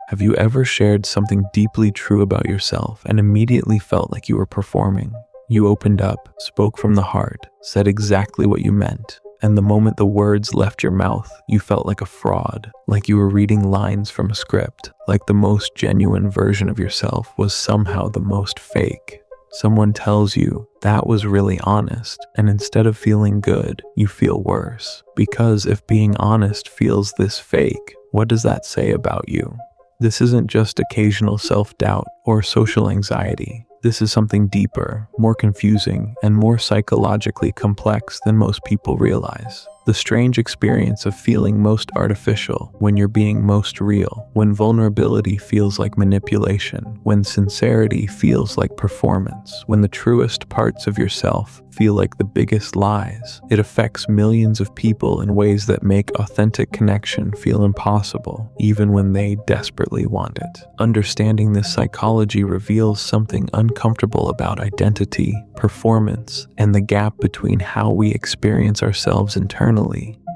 Have you ever shared something deeply true about yourself and immediately felt like you were performing? You opened up, spoke from the heart, said exactly what you meant, and the moment the words left your mouth, you felt like a fraud, like you were reading lines from a script, like the most genuine version of yourself was somehow the most fake. Someone tells you, that was really honest, and instead of feeling good, you feel worse. Because if being honest feels this fake, what does that say about you? This isn't just occasional self-doubt or social anxiety. This is something deeper, more confusing, and more psychologically complex than most people realize. The strange experience of feeling most artificial when you're being most real, when vulnerability feels like manipulation, when sincerity feels like performance, when the truest parts of yourself feel like the biggest lies. It affects millions of people in ways that make authentic connection feel impossible, even when they desperately want it. Understanding this psychology reveals something uncomfortable about identity, performance, and the gap between how we experience ourselves internally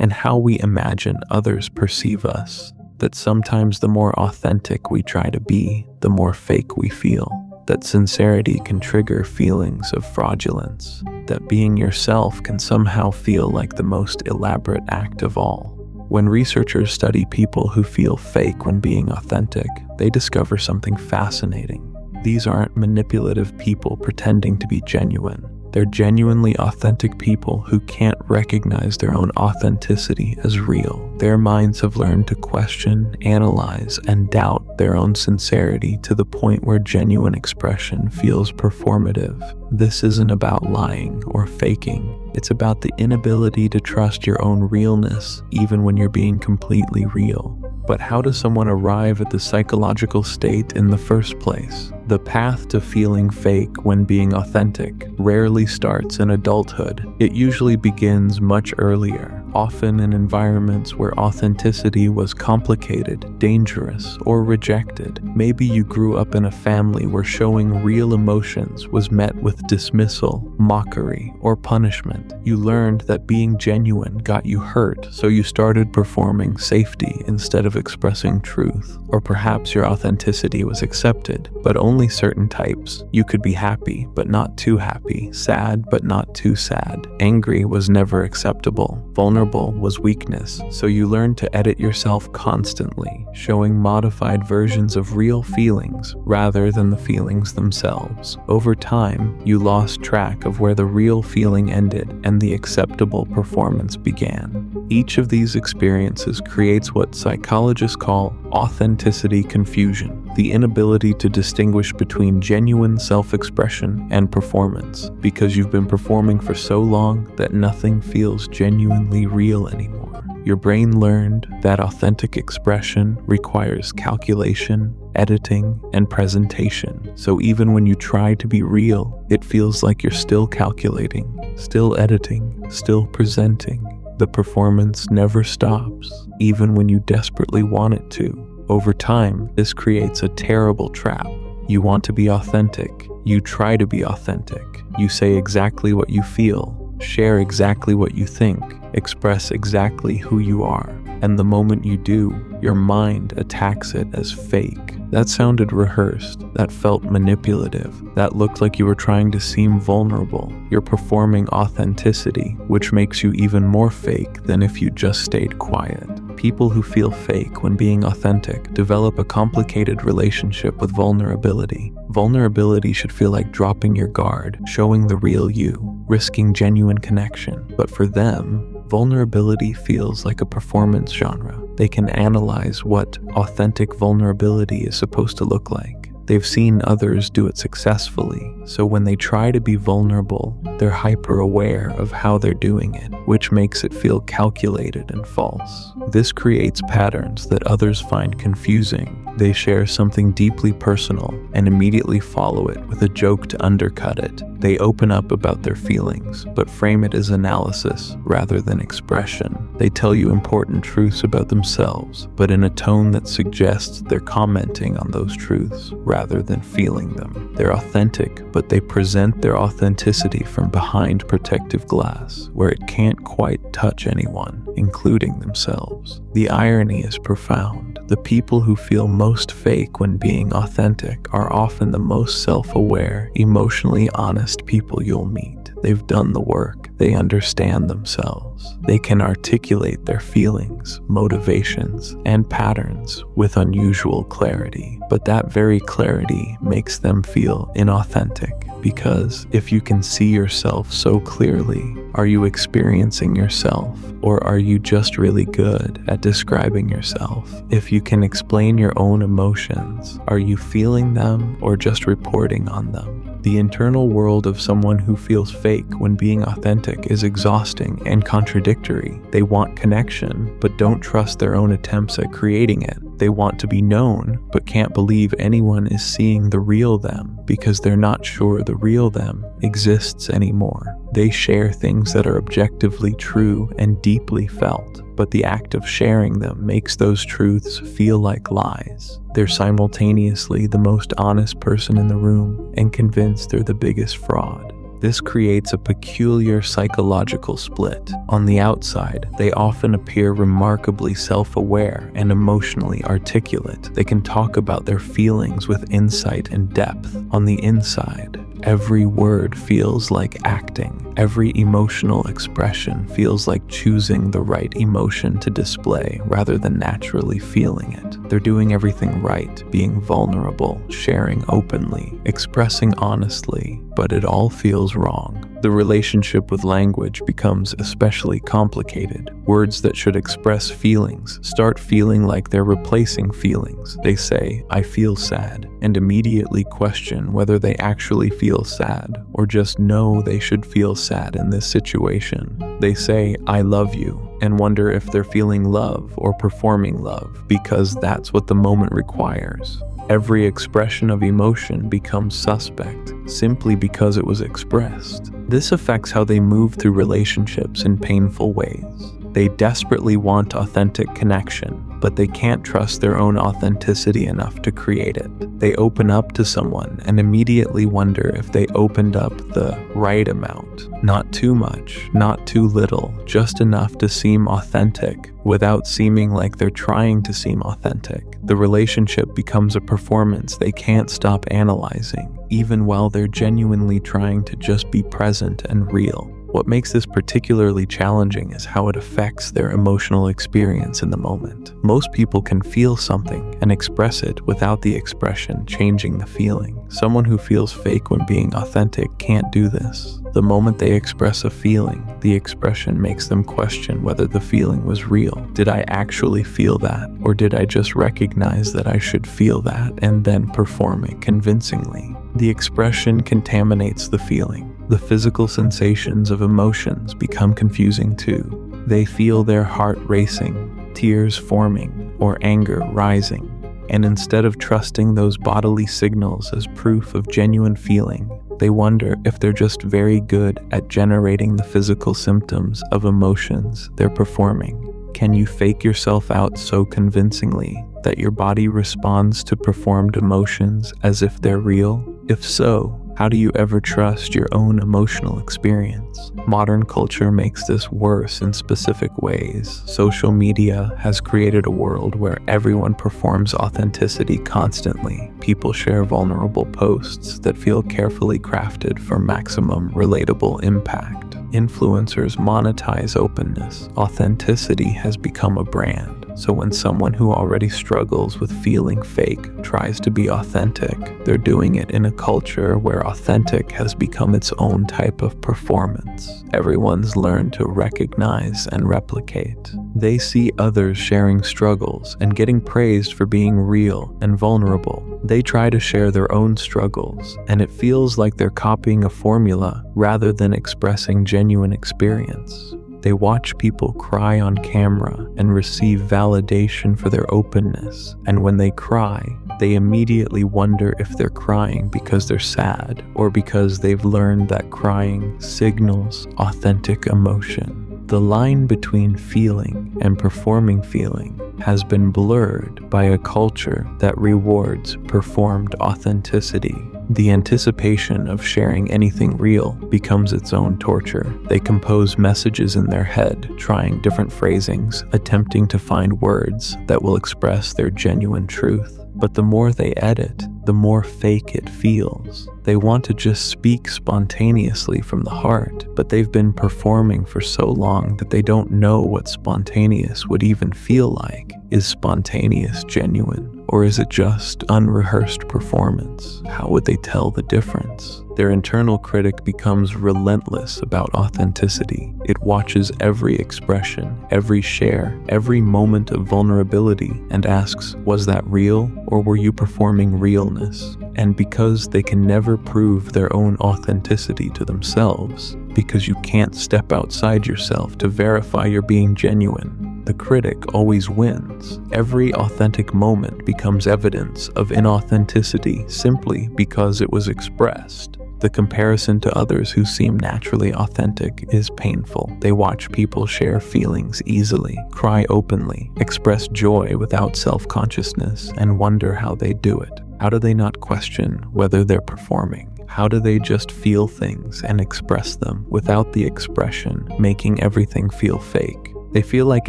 and how we imagine others perceive us. That sometimes the more authentic we try to be, the more fake we feel. That sincerity can trigger feelings of fraudulence. That being yourself can somehow feel like the most elaborate act of all. When researchers study people who feel fake when being authentic, they discover something fascinating. These aren't manipulative people pretending to be genuine. They're genuinely authentic people who can't recognize their own authenticity as real. Their minds have learned to question, analyze, and doubt their own sincerity to the point where genuine expression feels performative. This isn't about lying or faking. It's about the inability to trust your own realness, even when you're being completely real. But how does someone arrive at the psychological state in the first place? The path to feeling fake when being authentic rarely starts in adulthood. It usually begins much earlier, often in environments where authenticity was complicated, dangerous, or rejected. Maybe you grew up in a family where showing real emotions was met with dismissal, mockery, or punishment. You learned that being genuine got you hurt, so you started performing safety instead of expressing truth. Or perhaps your authenticity was accepted, but only certain types. You could be happy, but not too happy, sad, but not too sad. Angry was never acceptable. Vulnerable was weakness, so you learned to edit yourself constantly, showing modified versions of real feelings rather than the feelings themselves. Over time, you lost track of where the real feeling ended and the acceptable performance began. Each of these experiences creates what psychologists call authenticity confusion, the inability to distinguish between genuine self-expression and performance, because you've been performing for so long that nothing feels genuinely real anymore. Your brain learned that authentic expression requires calculation, editing, and presentation. So even when you try to be real, it feels like you're still calculating, still editing, still presenting. The performance never stops, even when you desperately want it to. Over time, this creates a terrible trap. You want to be authentic. You try to be authentic. You say exactly what you feel, share exactly what you think, express exactly who you are. And the moment you do, your mind attacks it as fake. That sounded rehearsed. That felt manipulative. That looked like you were trying to seem vulnerable. You're performing authenticity, which makes you even more fake than if you just stayed quiet. People who feel fake when being authentic develop a complicated relationship with vulnerability. Vulnerability should feel like dropping your guard, showing the real you, risking genuine connection. But for them, vulnerability feels like a performance genre. They can analyze what authentic vulnerability is supposed to look like. They've seen others do it successfully, so when they try to be vulnerable, they're hyper-aware of how they're doing it, which makes it feel calculated and false. This creates patterns that others find confusing. They share something deeply personal and immediately follow it with a joke to undercut it. They open up about their feelings, but frame it as analysis rather than expression. They tell you important truths about themselves, but in a tone that suggests they're commenting on those truths rather than feeling them. They're authentic, but they present their authenticity from behind protective glass, where it can't quite touch anyone, including themselves. The irony is profound. The people who feel most fake when being authentic are often the most self-aware, emotionally honest people you'll meet. They've done the work. They understand themselves. They can articulate their feelings, motivations, and patterns with unusual clarity. But that very clarity makes them feel inauthentic, because if you can see yourself so clearly, are you experiencing yourself, or are you just really good at describing yourself? If you can explain your own emotions, are you feeling them or just reporting on them? The internal world of someone who feels fake when being authentic is exhausting and contradictory. They want connection, but don't trust their own attempts at creating it. They want to be known, but can't believe anyone is seeing the real them because they're not sure the real them exists anymore. They share things that are objectively true and deeply felt, but the act of sharing them makes those truths feel like lies. They're simultaneously the most honest person in the room and convinced they're the biggest fraud. This creates a peculiar psychological split. On the outside, they often appear remarkably self-aware and emotionally articulate. They can talk about their feelings with insight and depth. On the inside, every word feels like acting. Every emotional expression feels like choosing the right emotion to display rather than naturally feeling it. They're doing everything right, being vulnerable, sharing openly, expressing honestly, but it all feels wrong. The relationship with language becomes especially complicated. Words that should express feelings start feeling like they're replacing feelings. They say, "I feel sad," and immediately question whether they actually feel sad or just know they should feel sad in this situation. They say, "I love you," and wonder if they're feeling love or performing love because that's what the moment requires. Every expression of emotion becomes suspect simply because it was expressed. This affects how they move through relationships in painful ways. They desperately want authentic connection, but they can't trust their own authenticity enough to create it. They open up to someone and immediately wonder if they opened up the right amount. Not too much, not too little, just enough to seem authentic without seeming like they're trying to seem authentic. The relationship becomes a performance they can't stop analyzing, even while they're genuinely trying to just be present and real. What makes this particularly challenging is how it affects their emotional experience in the moment. Most people can feel something and express it without the expression changing the feeling. Someone who feels fake when being authentic can't do this. The moment they express a feeling, the expression makes them question whether the feeling was real. Did I actually feel that? Or did I just recognize that I should feel that and then perform it convincingly? The expression contaminates the feeling. The physical sensations of emotions become confusing too. They feel their heart racing, tears forming, or anger rising. And instead of trusting those bodily signals as proof of genuine feeling, they wonder if they're just very good at generating the physical symptoms of emotions they're performing. Can you fake yourself out so convincingly that your body responds to performed emotions as if they're real? If so, how do you ever trust your own emotional experience? Modern culture makes this worse in specific ways. Social media has created a world where everyone performs authenticity constantly. People share vulnerable posts that feel carefully crafted for maximum relatable impact. Influencers monetize openness. Authenticity has become a brand. So when someone who already struggles with feeling fake tries to be authentic, they're doing it in a culture where authentic has become its own type of performance. Everyone's learned to recognize and replicate. They see others sharing struggles and getting praised for being real and vulnerable. They try to share their own struggles, and it feels like they're copying a formula rather than expressing genuine experience. They watch people cry on camera and receive validation for their openness, and when they cry, they immediately wonder if they're crying because they're sad or because they've learned that crying signals authentic emotion. The line between feeling and performing feeling has been blurred by a culture that rewards performed authenticity. The anticipation of sharing anything real becomes its own torture. They compose messages in their head, trying different phrasings, attempting to find words that will express their genuine truth. But the more they edit, the more fake it feels. They want to just speak spontaneously from the heart, but they've been performing for so long that they don't know what spontaneous would even feel like. Is spontaneous genuine, or is it just unrehearsed performance? How would they tell the difference? Their internal critic becomes relentless about authenticity. It watches every expression, every share, every moment of vulnerability, and asks, was that real, or were you performing realness? And because they can never prove their own authenticity to themselves, because you can't step outside yourself to verify you're being genuine, the critic always wins. Every authentic moment becomes evidence of inauthenticity simply because it was expressed. The comparison to others who seem naturally authentic is painful. They watch people share feelings easily, cry openly, express joy without self-consciousness, and wonder how they do it. How do they not question whether they're performing? How do they just feel things and express them without the expression making everything feel fake? They feel like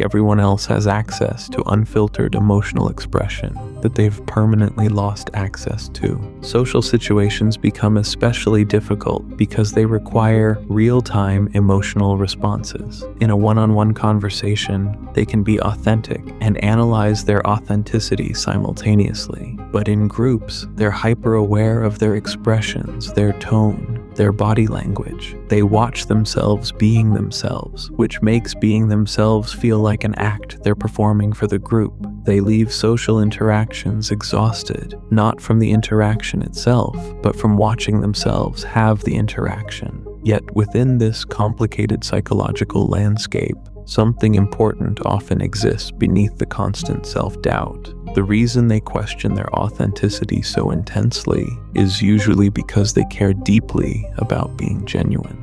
everyone else has access to unfiltered emotional expression that they've permanently lost access to. Social situations become especially difficult because they require real-time emotional responses. In a one-on-one conversation, they can be authentic and analyze their authenticity simultaneously. But in groups, they're hyper-aware of their expressions, their tone, their body language. They watch themselves being themselves, which makes being themselves feel like an act they're performing for the group. They leave social interactions exhausted, not from the interaction itself, but from watching themselves have the interaction. Yet within this complicated psychological landscape, something important often exists beneath the constant self-doubt. The reason they question their authenticity so intensely is usually because they care deeply about being genuine.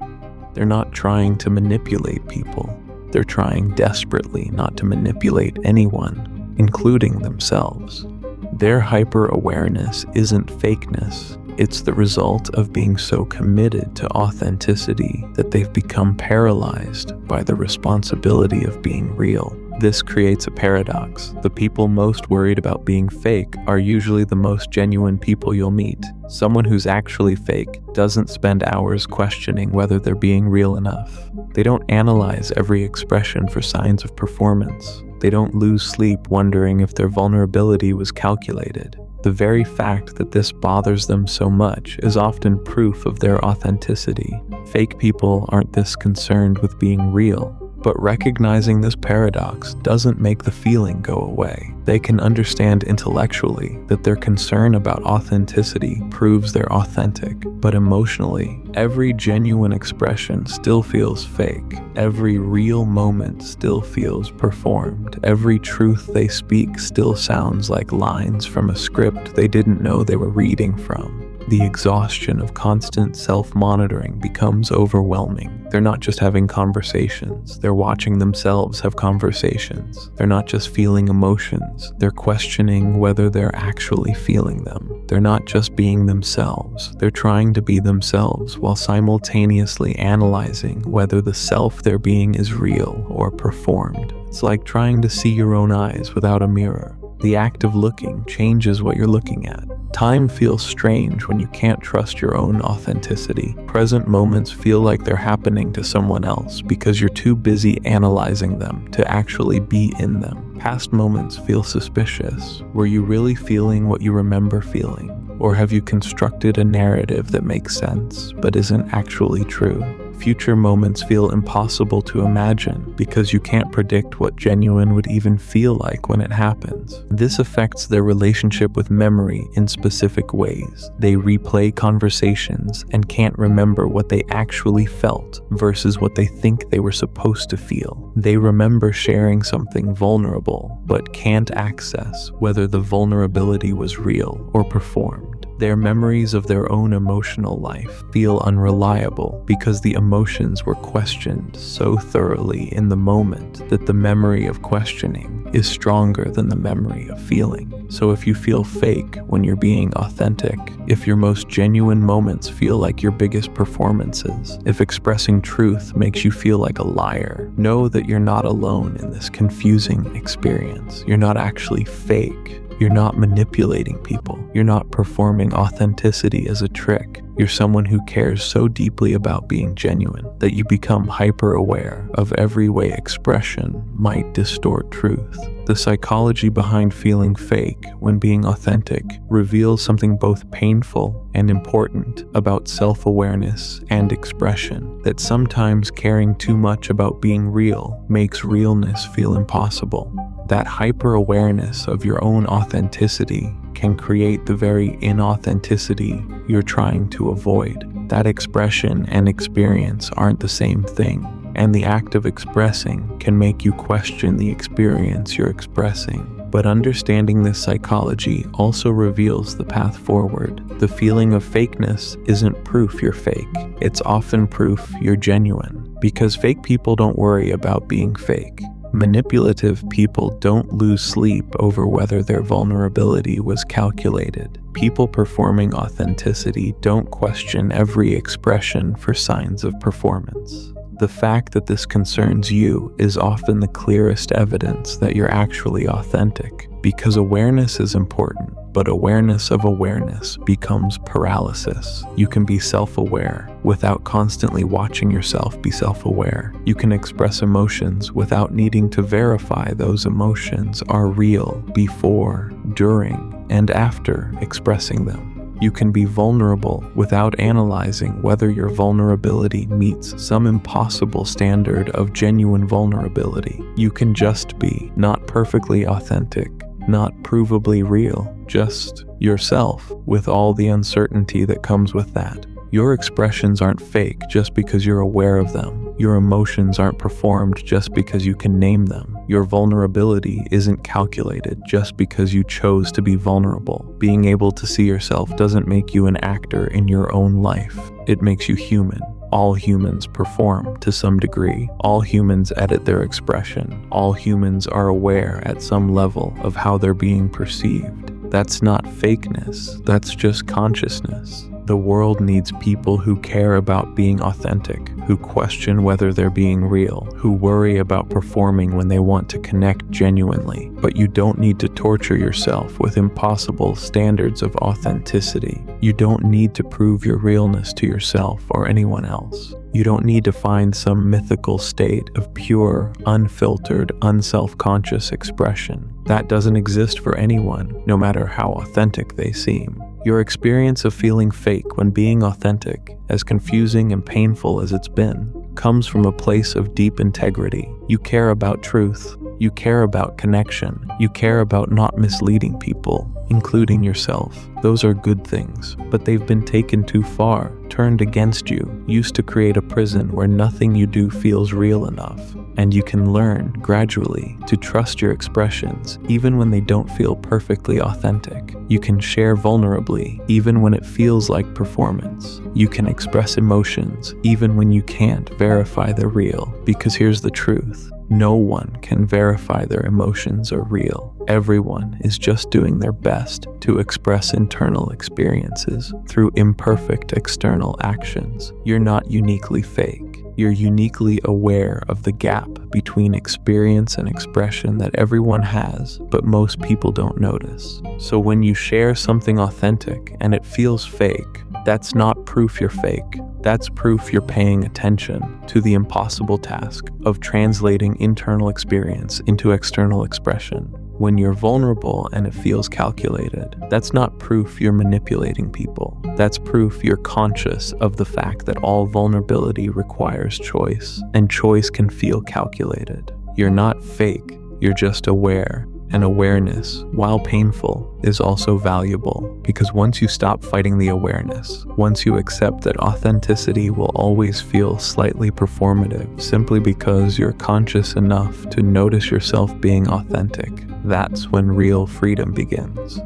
They're not trying to manipulate people. They're trying desperately not to manipulate anyone, including themselves. Their hyper-awareness isn't fakeness. It's the result of being so committed to authenticity that they've become paralyzed by the responsibility of being real. This creates a paradox. The people most worried about being fake are usually the most genuine people you'll meet. Someone who's actually fake doesn't spend hours questioning whether they're being real enough. They don't analyze every expression for signs of performance. They don't lose sleep wondering if their vulnerability was calculated. The very fact that this bothers them so much is often proof of their authenticity. Fake people aren't this concerned with being real, but recognizing this paradox doesn't make the feeling go away. They can understand intellectually that their concern about authenticity proves they're authentic, but emotionally, every genuine expression still feels fake. Every real moment still feels performed. Every truth they speak still sounds like lines from a script they didn't know they were reading from. The exhaustion of constant self-monitoring becomes overwhelming. They're not just having conversations, they're watching themselves have conversations. They're not just feeling emotions, they're questioning whether they're actually feeling them. They're not just being themselves, they're trying to be themselves while simultaneously analyzing whether the self they're being is real or performed. It's like trying to see your own eyes without a mirror. The act of looking changes what you're looking at. Time feels strange when you can't trust your own authenticity. Present moments feel like they're happening to someone else because you're too busy analyzing them to actually be in them. Past moments feel suspicious. Were you really feeling what you remember feeling? Or have you constructed a narrative that makes sense but isn't actually true? Future moments feel impossible to imagine because you can't predict what genuine would even feel like when it happens. This affects their relationship with memory in specific ways. They replay conversations and can't remember what they actually felt versus what they think they were supposed to feel. They remember sharing something vulnerable, but can't access whether the vulnerability was real or performed. Their memories of their own emotional life feel unreliable because the emotions were questioned so thoroughly in the moment that the memory of questioning is stronger than the memory of feeling. So if you feel fake when you're being authentic, if your most genuine moments feel like your biggest performances, if expressing truth makes you feel like a liar, know that you're not alone in this confusing experience. You're not actually fake. You're not manipulating people. You're not performing authenticity as a trick. You're someone who cares so deeply about being genuine that you become hyper-aware of every way expression might distort truth. The psychology behind feeling fake when being authentic reveals something both painful and important about self-awareness and expression, that sometimes caring too much about being real makes realness feel impossible. That hyper-awareness of your own authenticity can create the very inauthenticity you're trying to avoid. That expression and experience aren't the same thing, and the act of expressing can make you question the experience you're expressing. But understanding this psychology also reveals the path forward. The feeling of fakeness isn't proof you're fake. It's often proof you're genuine, because fake people don't worry about being fake. Manipulative people don't lose sleep over whether their vulnerability was calculated. People performing authenticity don't question every expression for signs of performance. The fact that this concerns you is often the clearest evidence that you're actually authentic, because awareness is important, but awareness of awareness becomes paralysis. You can be self-aware without constantly watching yourself be self-aware. You can express emotions without needing to verify those emotions are real before, during, and after expressing them. You can be vulnerable without analyzing whether your vulnerability meets some impossible standard of genuine vulnerability. You can just be, not perfectly authentic, not provably real, just yourself, with all the uncertainty that comes with that. Your expressions aren't fake just because you're aware of them. Your emotions aren't performed just because you can name them. Your vulnerability isn't calculated just because you chose to be vulnerable. Being able to see yourself doesn't make you an actor in your own life. It makes you human. All humans perform to some degree. All humans edit their expression. All humans are aware at some level of how they're being perceived. That's not fakeness. That's just consciousness. The world needs people who care about being authentic, who question whether they're being real, who worry about performing when they want to connect genuinely. But you don't need to torture yourself with impossible standards of authenticity. You don't need to prove your realness to yourself or anyone else. You don't need to find some mythical state of pure, unfiltered, unself-conscious expression. That doesn't exist for anyone, no matter how authentic they seem. Your experience of feeling fake when being authentic, as confusing and painful as it's been, comes from a place of deep integrity. You care about truth. You care about connection. You care about not misleading people, including yourself. Those are good things, but they've been taken too far, turned against you, used to create a prison where nothing you do feels real enough. And you can learn, gradually, to trust your expressions, even when they don't feel perfectly authentic. You can share vulnerably, even when it feels like performance. You can express emotions, even when you can't verify they're real. Because here's the truth. No one can verify their emotions are real. Everyone is just doing their best to express internal experiences through imperfect external actions. You're not uniquely fake. You're uniquely aware of the gap between experience and expression that everyone has, but most people don't notice. So when you share something authentic and it feels fake, that's not proof you're fake. That's proof you're paying attention to the impossible task of translating internal experience into external expression. When you're vulnerable and it feels calculated, that's not proof you're manipulating people. That's proof you're conscious of the fact that all vulnerability requires choice, and choice can feel calculated. You're not fake, you're just aware. And awareness, while painful, is also valuable, because once you stop fighting the awareness, once you accept that authenticity will always feel slightly performative simply because you're conscious enough to notice yourself being authentic, that's when real freedom begins.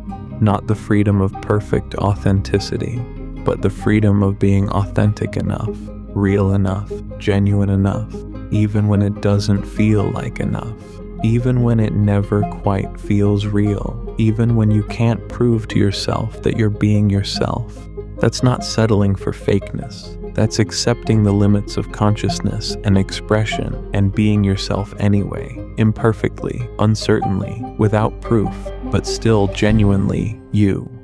Not the freedom of perfect authenticity, but the freedom of being authentic enough, real enough, genuine enough, even when it doesn't feel like enough. Even when it never quite feels real, even when you can't prove to yourself that you're being yourself. That's not settling for fakeness. That's accepting the limits of consciousness and expression and being yourself anyway, imperfectly, uncertainly, without proof, but still genuinely you.